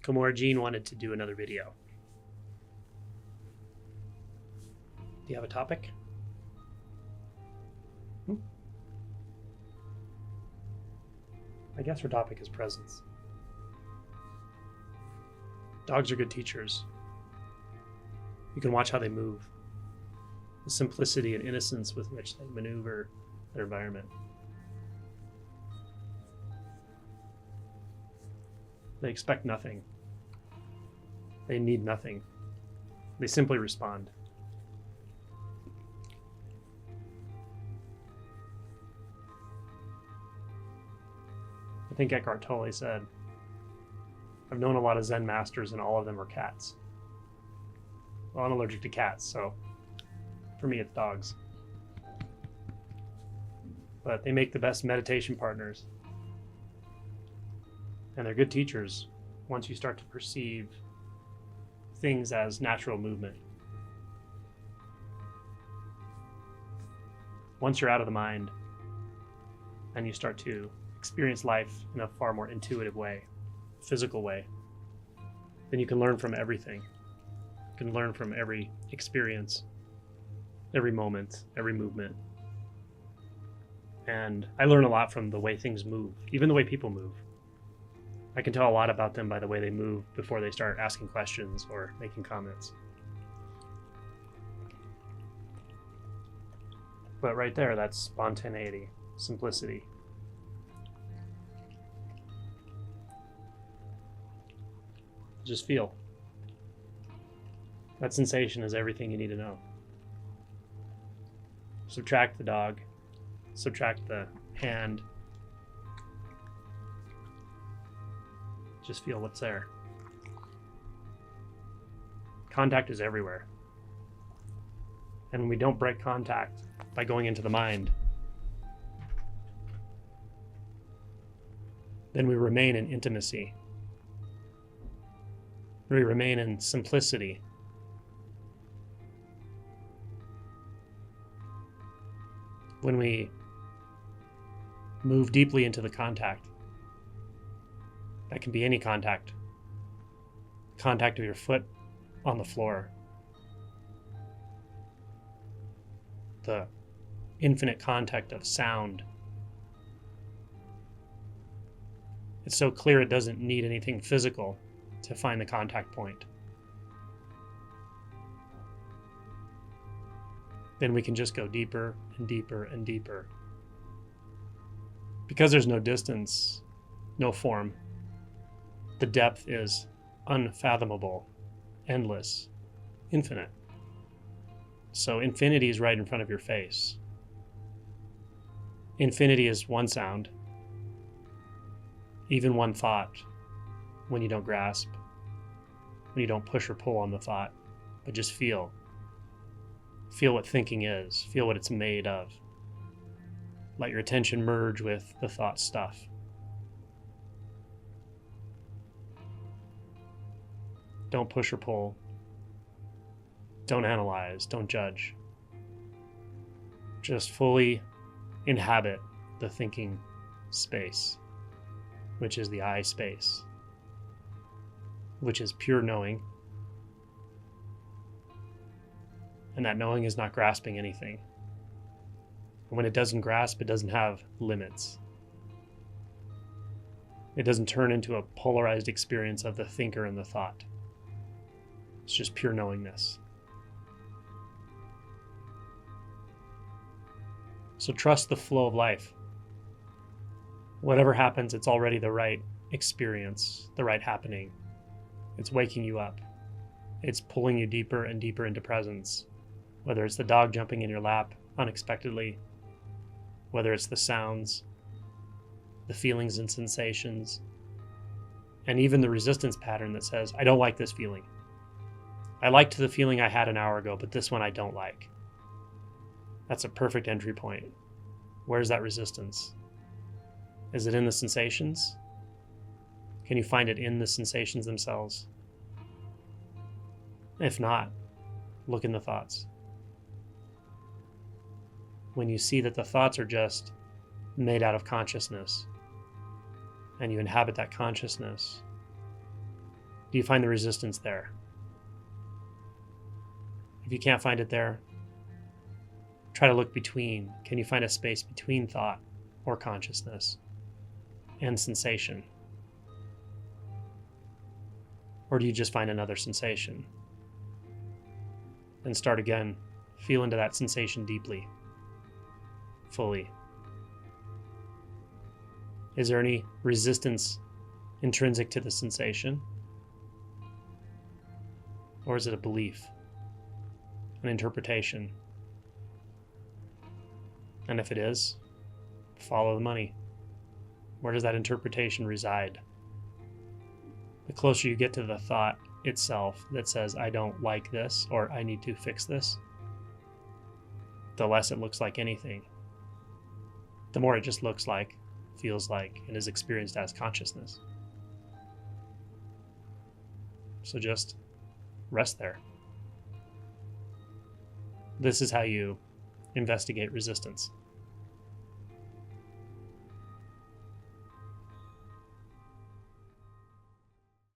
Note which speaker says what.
Speaker 1: Kimora Jean wanted to do another video. Do you have a topic? I guess her topic is presence. Dogs are good teachers. You can watch how they move, the simplicity and innocence with which they maneuver their environment. They expect nothing. They need nothing. They simply respond. I think Eckhart Tolle said, I've known a lot of Zen masters and all of them are cats. Well, I'm allergic to cats, so for me it's dogs. But they make the best meditation partners. And they're good teachers once you start to perceive things as natural movement. Once you're out of the mind and you start to experience life in a far more intuitive way, physical way, then you can learn from everything. You can learn from every experience, every moment, every movement. And I learn a lot from the way things move, even the way people move. I can tell a lot about them by the way they move before they start asking questions or making comments. But right there, that's spontaneity, simplicity. Just feel. That sensation is everything you need to know. Subtract the dog, subtract the hand. Just feel what's there. Contact is everywhere. And when we don't break contact by going into the mind, then we remain in intimacy. We remain in simplicity. When we move deeply into the contact, that can be any contact. Contact of your foot on the floor. The infinite contact of sound. It's so clear it doesn't need anything physical to find the contact point. Then we can just go deeper and deeper and deeper. Because there's no distance, no form, the depth is unfathomable, endless, infinite. So infinity is right in front of your face. Infinity is one sound, even one thought, when you don't grasp, when you don't push or pull on the thought, but just feel. Feel what thinking is, feel what it's made of. Let your attention merge with the thought stuff. Don't push or pull. Don't analyze, don't judge. Just fully inhabit the thinking space, which is the I space, which is pure knowing. And that knowing is not grasping anything. And when it doesn't grasp, it doesn't have limits. It doesn't turn into a polarized experience of the thinker and the thought. It's just pure knowingness. So trust the flow of life. Whatever happens, it's already the right experience, the right happening. It's waking you up. It's pulling you deeper and deeper into presence. Whether it's the dog jumping in your lap unexpectedly, whether it's the sounds, the feelings and sensations, and even the resistance pattern that says, I don't like this feeling. I liked the feeling I had an hour ago, but this one I don't like. That's a perfect entry point. Where's that resistance? Is it in the sensations? Can you find it in the sensations themselves? If not, look in the thoughts. When you see that the thoughts are just made out of consciousness, and you inhabit that consciousness, Do you find the resistance there? If you can't find it there, try to look between. Can you find a space between thought or consciousness and sensation? Or do you just find another sensation? And start again. Feel into that sensation deeply, fully. Is there any resistance intrinsic to the sensation? Or is it a belief, an interpretation? And if it is, follow the money. Where does that interpretation reside? The closer you get to the thought itself that says, I don't like this, or I need to fix this, the less it looks like anything. The more it just looks like, feels like, and is experienced as consciousness. So just rest there. This is how you investigate resistance.